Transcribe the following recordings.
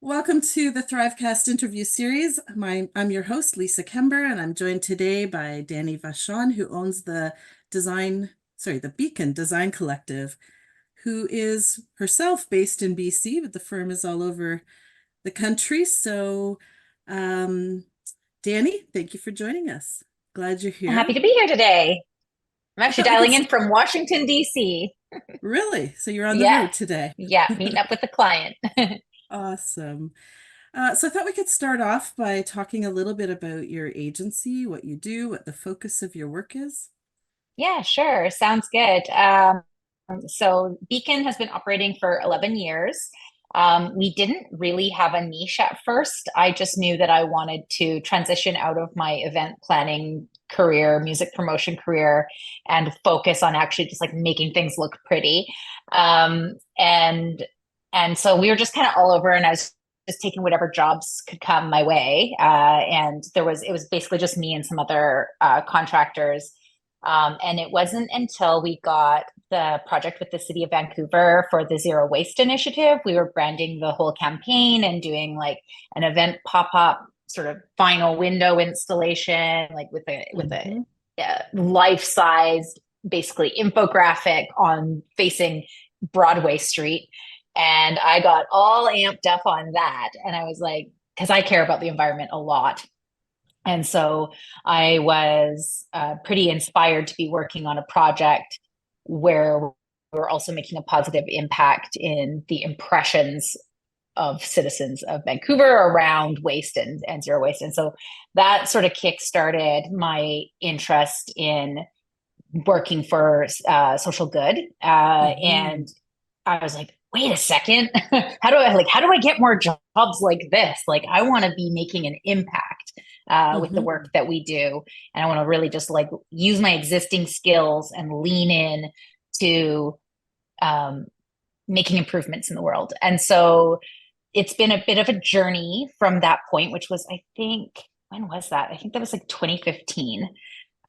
Welcome to the ThriveCast interview series. I'm your host, Lisa Kember, and I'm joined today by Dani Vachon, who owns the Beacon Design Collective, who is herself based in BC, but the firm is all over the country. Um, Dani, thank you for joining us. Glad you're Happy here. to be here today. I'm I actually thought we could, dialing in from Washington, D.C. really? So you're on the Yeah, road today. yeah, meeting up with the client. Awesome. So I thought we could start off by talking a little bit about your agency, what you do, what the focus of your work is. Yeah, sure. Sounds good. So Beacon has been operating for 11 years. We didn't really have a niche at first. I just knew that I wanted to transition out of my event planning career, music promotion career, and focus on actually just like making things look pretty. Um, and and so we were just kind of all over, and I was just taking whatever jobs could come my way. And it was basically just me and some other contractors. And it wasn't until we got the project with the city of Vancouver for the Zero Waste Initiative. We were branding the whole campaign and doing like an event pop up sort of final window installation, like with a Hmm. life size, basically infographic on facing Broadway Street. And I got all amped up on that. And I was like, because I care about the environment a lot. And so I was pretty inspired to be working on a project where we're also making a positive impact in the impressions of citizens of Vancouver around waste and zero waste. And so that sort of kick-started my interest in working for social good. Hmm. And I was like, wait a second, how do I get more jobs like this? Like, I want to be making an impact with the work Hmm. that we do, and I want to really just like use my existing skills and lean in to um, making improvements in the world. And so it's been a bit of a journey from that point, which was, I think, when was that? I think that was like 2015.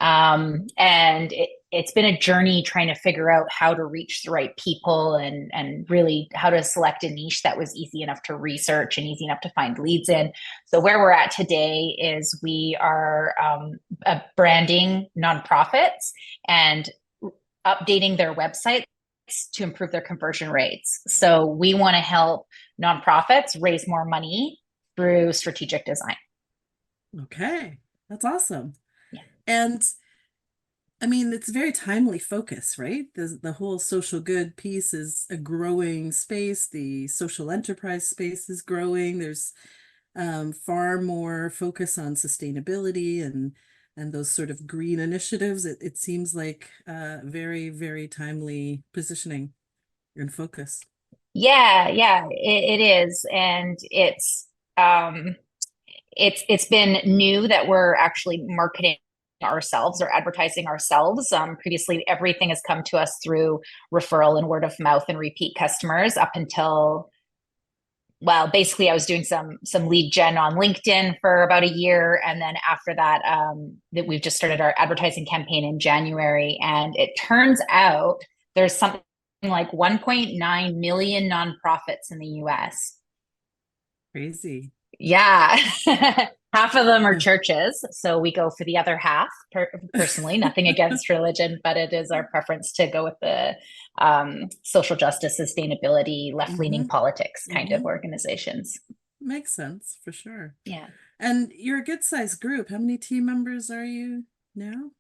And it's been a journey trying to figure out how to reach the right people and really how to select a niche that was easy enough to research and easy enough to find leads in. So where we're at today is we are branding nonprofits and updating their websites to improve their conversion rates. So we want to help nonprofits raise more money through strategic design. Okay, that's awesome. Yeah. And I mean, it's a very timely focus, right? The whole social good piece is a growing space. The social enterprise space is growing. There's far more focus on sustainability and those sort of green initiatives. It seems like very, very timely positioning and focus. Yeah, it is, and um, it's been new that we're actually marketing ourselves or advertising ourselves. Previously, everything has come to us through referral and word of mouth and repeat customers up until well, basically, I was doing some lead gen on LinkedIn for about a year, and then after that, that we've just started our advertising campaign in January, and it turns out there's something like 1.9 million nonprofits in the US. Crazy. Yeah. Half of them are churches. So we go for the other half, personally, nothing against religion, but it is our preference to go with the social justice, sustainability, left leaning Hmm. politics kind of Hmm. organizations. Makes sense for sure. Yeah. And you're a good sized group. How many team members are you now?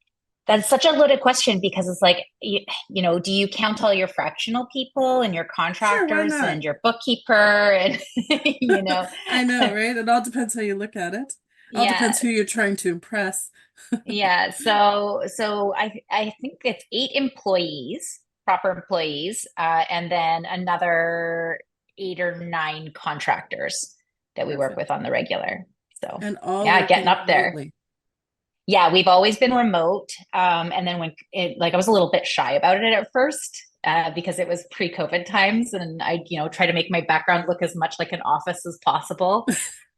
That's such a loaded question because it's like, do you count all your fractional people and your Sure, why contractors not? and your bookkeeper and, you know, I know, right? It all depends how you look at it. All yeah. depends who you're trying to impress. Yeah, so I think it's 8 employees, proper employees, and then another 8 or 9 contractors that we work with Perfect. on the regular. So And all yeah, getting working up there. remotely. Yeah, we've always been remote. And then like I was a little bit shy about it at first, because it was pre-COVID times, and I, try to make my background look as much like an office as possible.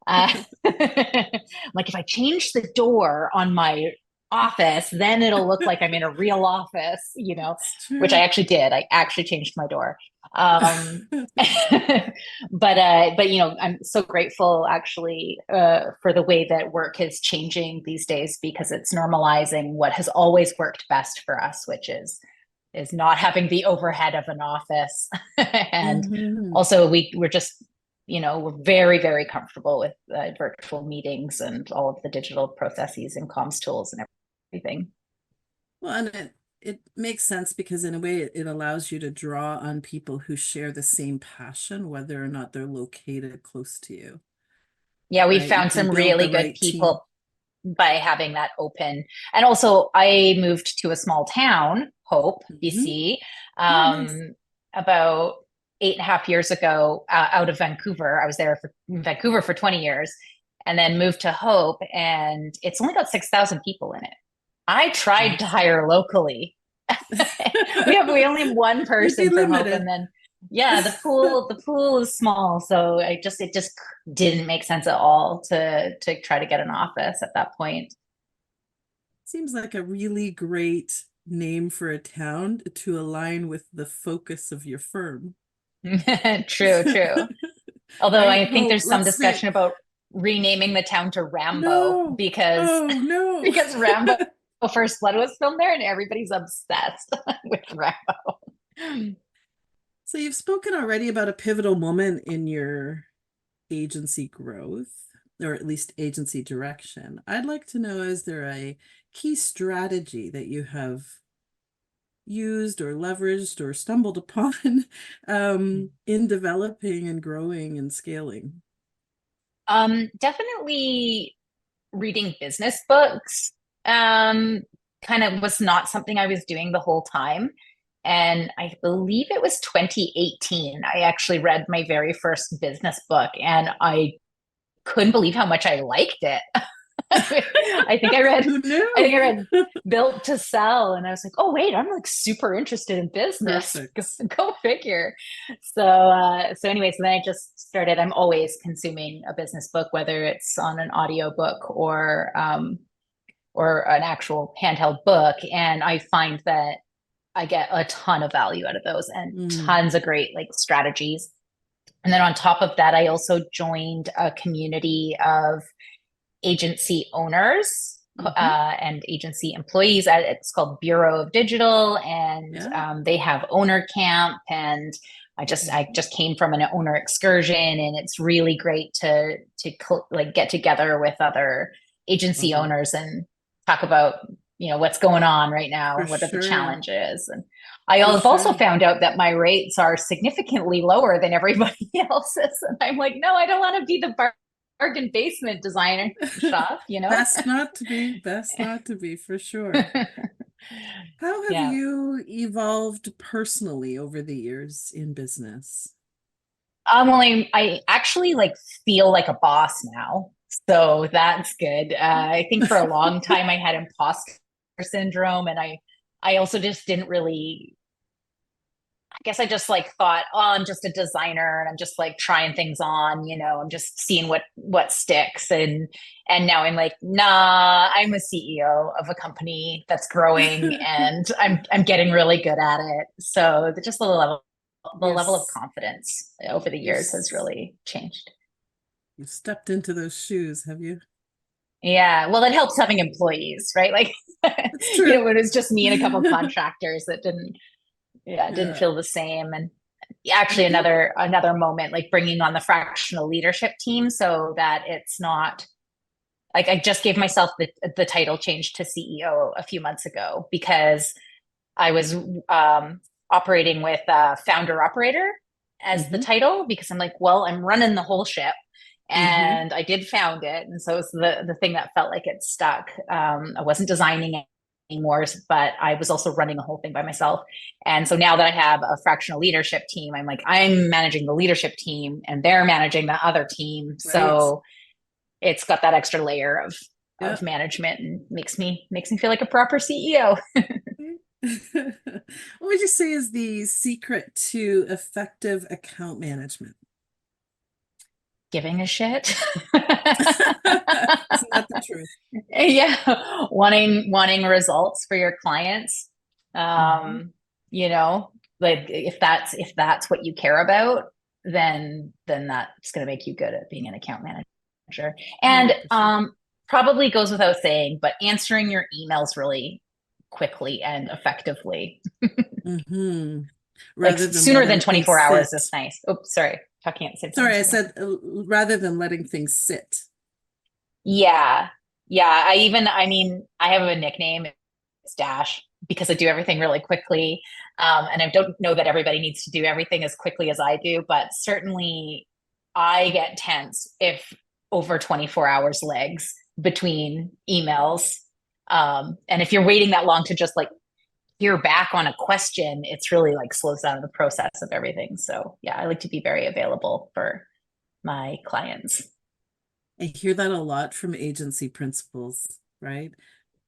Uh, like if I change the door on my office, then it'll look like I'm in a real office, It's which I true. actually did. I actually changed my door. Um, but I'm so grateful actually for the way that work is changing these days because it's normalizing what has always worked best for us, which is not having the overhead of an office. And Mhm. also we're just, we're very, very comfortable with virtual meetings and all of the digital processes and comms tools and everything. Well, and it makes sense because in a way it allows you to draw on people who share the same passion, whether or not they're located close to you, Yeah, we right? You found can some build really the good right team. people by having that open. And also, I moved to a small town, Hope, Mhm. BC, Oh, nice. um, about 8.5 years ago, out of Vancouver. I was there in Vancouver for 20 years and then moved to Hope, and it's only got 6,000 people in it. I tried to Nice. hire locally. We only have one You'd be person from Hope, and limited. then yeah, the pool is small, so it just didn't make sense at all to try to get an office at that point. Seems like a really great name for a town to align with the focus of your firm. True, true. Although Right? I think Hope, there's some let's say discussion about renaming the town to Rambo no. because Oh, no. because Rambo First Blood was filmed there and everybody's obsessed with Rambo. So you've spoken already about a pivotal moment in your agency growth, or at least agency direction. I'd like to know, is there a key strategy that you have used or leveraged or stumbled upon in developing and growing and scaling? Definitely reading business books um, kind of was not something I was doing the whole time. And I believe it was 2018. I actually read my very first business book and I couldn't believe how much I liked it. I think I read, Who I think knew? I read Built to Sell, and I was like, oh wait, I'm like super interested in business. Perfect. Go figure. So then I just started. I'm always consuming a business book, whether it's on an audio book or an actual handheld book, and I find that I get a ton of value out of those and Mm, tons of great like strategies. And then on top of that, I also joined a community of agency owners hmm. and agency employees. It's called Bureau of Digital, and Yeah. they have owner camp. And I Mhm. just came from an owner excursion, and it's really great to like get together with other agency Love it. owners and talk about what's going on right now, For what are the sure. challenges. And I For have also sure. found out that my rates are significantly lower than everybody else's. And I'm like, no, I don't want to be the bargain basement designer shop. Best not to be, for sure. How have Yeah. you evolved personally over the years in business? Well, I actually like feel like a boss now. So that's good. I think for a long time I had imposter syndrome and I also just didn't really I guess I just like thought, oh, I'm just a designer and I'm just like trying things on, I'm just seeing what sticks. And now I'm like, nah, I'm a CEO of a company that's growing and I'm getting really good at it. So just the level of Yes, confidence over the you've years has really changed. you've stepped into those shoes, have you? Yeah, well, it helps having employees, right? Like, It's true. when it was just me and a couple contractors that didn't Yeah, feel the same. And I actually think. another moment like bringing on the fractional leadership team so that it's not like I just gave myself the title change to CEO a few months ago because I was operating with founder operator as the Hmm. title because I'm like, well, I'm running the whole ship Hmm. and I did found it. And so it's the thing that felt like it stuck. I wasn't designing anymore, but I was also running the whole thing by myself. And so now that I have a fractional leadership team, I'm like, I'm managing the leadership team and they're managing the other team. Right. So it's got that extra layer of Yeah. management and makes me feel like a proper CEO. What would you say is the secret to effective account management? Giving a shit. Isn't that the truth? Yeah, wanting results for your clients. Hmm. Um, you know, like if that's what you care about, then that's going to make you good at being an account manager. And 100%. probably goes without saying, but answering your emails really quickly and effectively, Hmm. like Rather than sooner than letting things 24 hours is sit. nice. Oops, sorry, talking at the same time. Sorry, I Sorry. said rather than letting things sit. Yeah. Yeah. I mean, I have a nickname. It's Dash because I do everything really quickly. And I don't know that everybody needs to do everything as quickly as I do, but certainly I get tense if over 24 hours legs between emails. And if you're waiting that long to just like hear back on a question, it's really like slows down the process of everything. So yeah, I like to be very available for my clients. I hear that a lot from agency principals, right?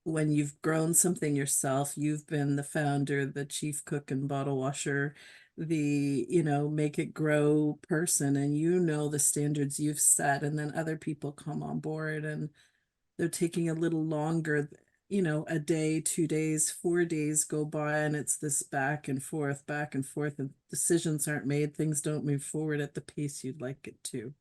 When you've grown something yourself, you've been the founder, the chief cook and bottle washer, make it grow person, and you know the standards you've set, and then other people come on board and they're taking a little longer, a day, 2 days, 4 days go by, and it's this back and forth, and decisions aren't made, things don't move forward at the pace you'd like it to.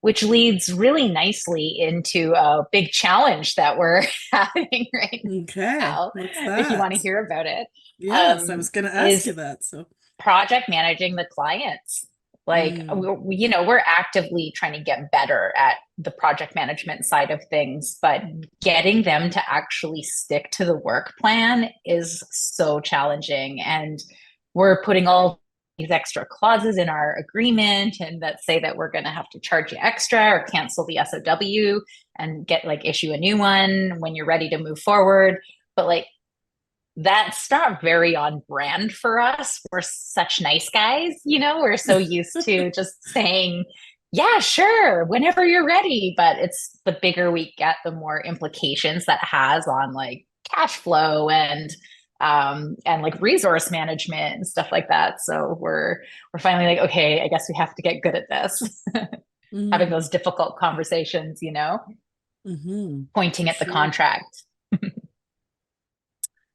Which leads really nicely into a big challenge that we're having right Okay, now, what's if you want that? to hear about it, Yes, I was going to ask is you that. So, project managing the clients. Like, mm, we're actively trying to get better at the project management side of things, but getting them to actually stick to the work plan is so challenging. And we're putting all these extra clauses in our agreement and that say that we're going to have to charge you extra or cancel the SOW and get like issue a new one when you're ready to move forward. But like that's not very on brand for us. We're such nice guys, we're so used to just saying, yeah, sure, whenever you're ready. But it's the bigger we get, the more implications that has on like cash flow and like resource management and stuff like that. So we're finally like, okay, I guess we have to get good at this. Having mm, those difficult conversations, for pointing at the sure. contract.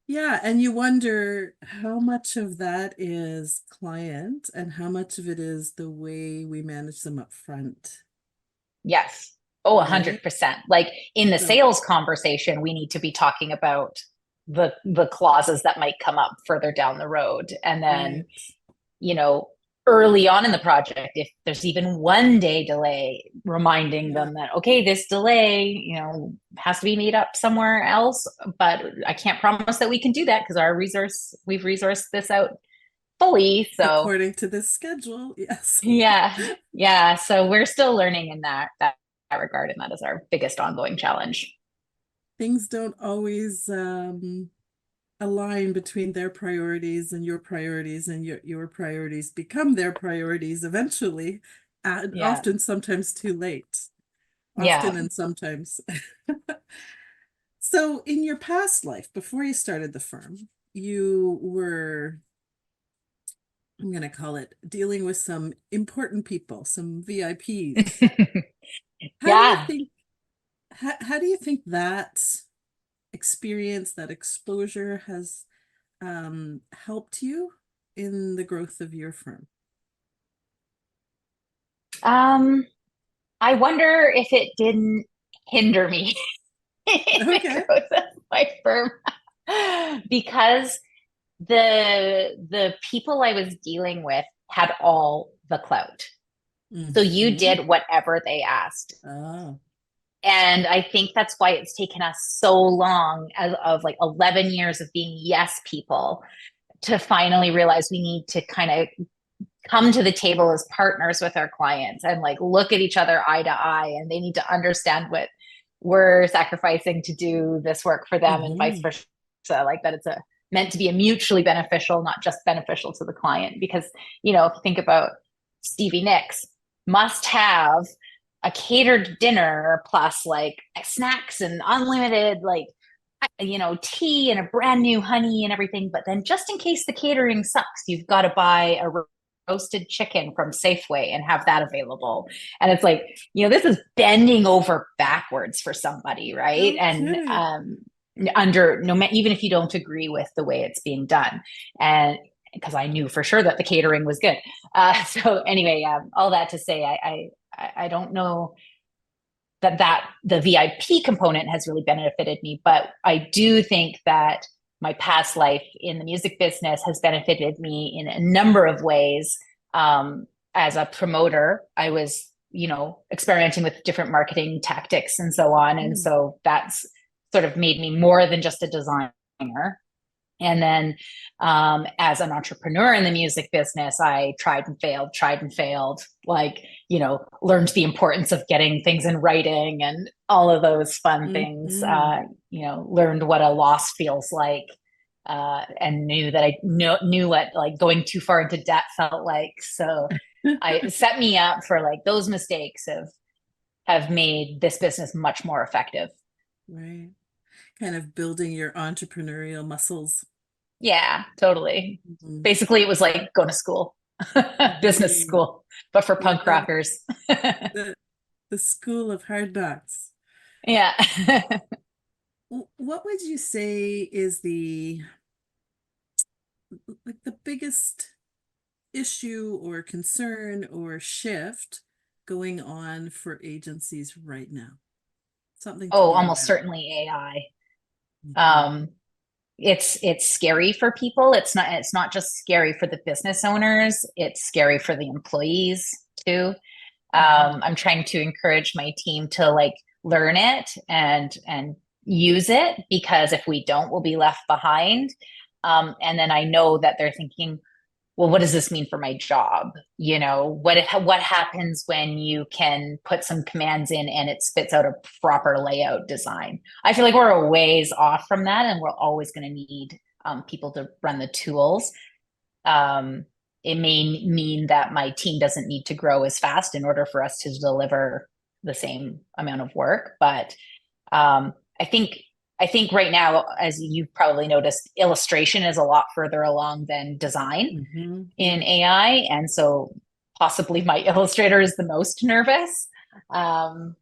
Yeah, and you wonder how much of that is client and how much of it is the way we manage them up front, Yes. Oh, right? 100%. Like in the So, sales conversation, we need to be talking about the clauses that might come up further down the road. And then, right. you know, early on in the project, if there's even 1 day delay, reminding Yeah. them that, okay, this delay, has to be made up somewhere else. But I can't promise that we can do that because we've resourced this out fully. So According to this schedule, yes. yeah, yeah. So we're still learning in that regard, and that is our biggest ongoing challenge. Things don't always align between their priorities, and your priorities become their priorities eventually, and Yeah, often sometimes too late. yeah. Often and sometimes. So, in your past life, before you started the firm, you were, I'm going to call it, dealing with some important people, some VIPs. How do you Yeah. think how do you think that experience, that exposure has helped you in the growth of your firm? Um, I wonder if it didn't hinder me in the Okay. growth of my firm because the people I was dealing with had all the clout. So you Hmm. did whatever they asked. Oh. And I think that's why it's taken us so long of like 11 years of being yes people to finally realize we need to kind of come to the table as partners with our clients and like look at each other eye to eye, and they need to understand what we're sacrificing to do this work for them and vice Hmm. versa. Like that it's a meant to be a mutually beneficial, not just beneficial to the client. Because, if you think about Stevie Nicks, must have a catered dinner plus like snacks and unlimited like tea and a brand new honey and everything. But then just in case the catering sucks, you've got to buy a roasted chicken from Safeway and have that available. And it's like, this is bending over backwards for somebody, right? No And kidding. under no even if you don't agree with the way it's being done. And because I knew for sure that the catering was good. So anyway, all that to say, I don't know that the VIP component has really benefited me, but I do think that my past life in the music business has benefited me in a number of ways. As a promoter, I was, experimenting with different marketing tactics and so on. And Mm, so that's sort of made me more than just a designer. And then as an entrepreneur in the music business, I tried and failed, like, learned the importance of getting things in writing and all of those fun things, mhm. learned what a loss feels like, and knew that I knew what like going too far into debt felt like. So I set me up for like those mistakes have made this business much more effective. Right. Kind of building your entrepreneurial muscles. Yeah, totally. Mhm. Basically, it was like going to school, business Right. school, but for punk Yeah. rockers. The the school of hard knocks. Yeah. What would you say is the biggest issue or concern or shift going on for agencies right now? Something to Oh, be almost aware of. certainly AI. Mhm. Um, it's scary for people. It's not just scary for the business owners. It's scary for the employees too. Mhm. I'm trying to encourage my team to like learn it and use it because if we don't, we'll be left behind. And then I know that they're thinking, well, what does this mean for my job? What happens when you can put some commands in and it spits out a proper layout design? I feel like we're a ways off from that, and we're always going to need people to run the tools. Um, it may mean that my team doesn't need to grow as fast in order for us to deliver the same amount of work, but um, I think I think right now, as you've probably noticed, illustration is a lot further along than design Mhm. in Yep. AI, and so possibly my illustrator is the most nervous. Um,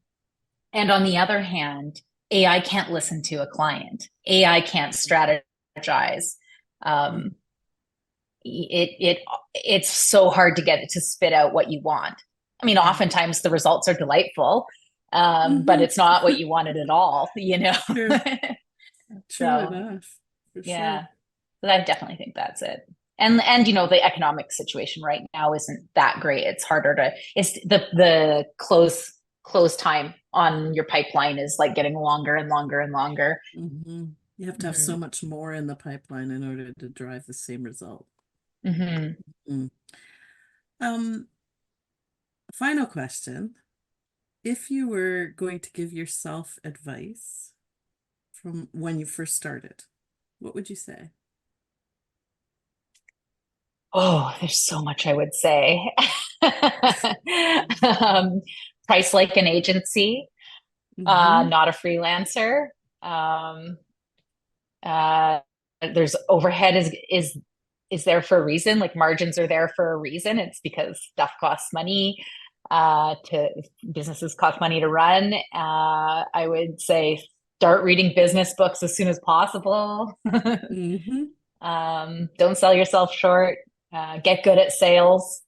and on the other hand, AI can't listen to a client. AI can't strategize. Mhm. Um, it's so hard to get it to spit out what you want. I mean, Yeah. oftentimes the results are delightful, but Mhm. it's not what you wanted at all. True. True So enough. For yeah, sure. but I definitely think that's it. And the economic situation right now isn't that great. It's harder to it's the close time on your pipeline is like getting longer and longer and longer. Mhm. You have to have so Hmm. much more in the pipeline in order to drive the same result. Hmm. Mm. Um, Final question. If you were going to give yourself advice from when you first started, what would you say? Oh, there's so much I would say. um, Price like an agency, Hmm. not a freelancer. Um, uh, there's overhead is there for a reason. Like margins are there for a reason. It's because stuff costs money. To businesses cost money to run. I would say start reading business books as soon as possible. Hmm. Don't sell yourself short. Get good at sales.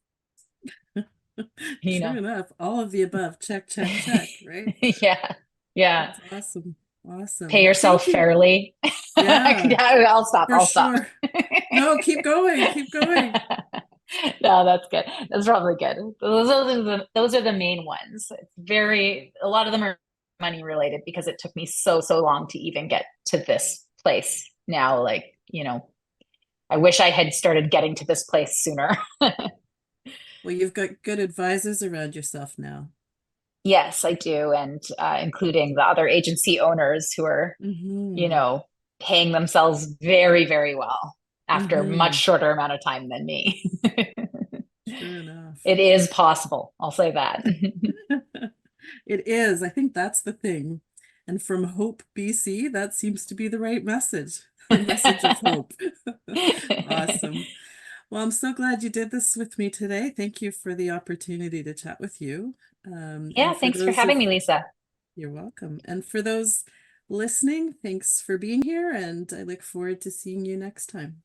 You True know, enough. All of the above. Check, check, check, right? yeah, yeah. That's awesome. Pay Awesome. Well, yourself thank you. fairly. Yeah, Yeah, I'll stop. for I'll stop. sure. No, keep going. Keep going. No, that's good. That's probably good. Those are the main ones. It's a lot of them are money related because it took me so long to even get to this place now. Like, I wish I had started getting to this place sooner. Well, you've got good advisors around yourself now. Yes, I do. And including the other agency owners who are, you Hmm. know, paying themselves very, very well after a much Hmm. shorter amount of time than me. True enough. It is possible. I'll say that. It is. I think that's the thing. And from Hope, BC, that seems to be the right message. The message of hope. Awesome. Well, I'm so glad you did this with me today. Thank you for the opportunity to chat with you. Yeah, And for thanks for those of having me, Lisa. You're welcome. And for those listening, thanks for being here, and I look forward to seeing you next time.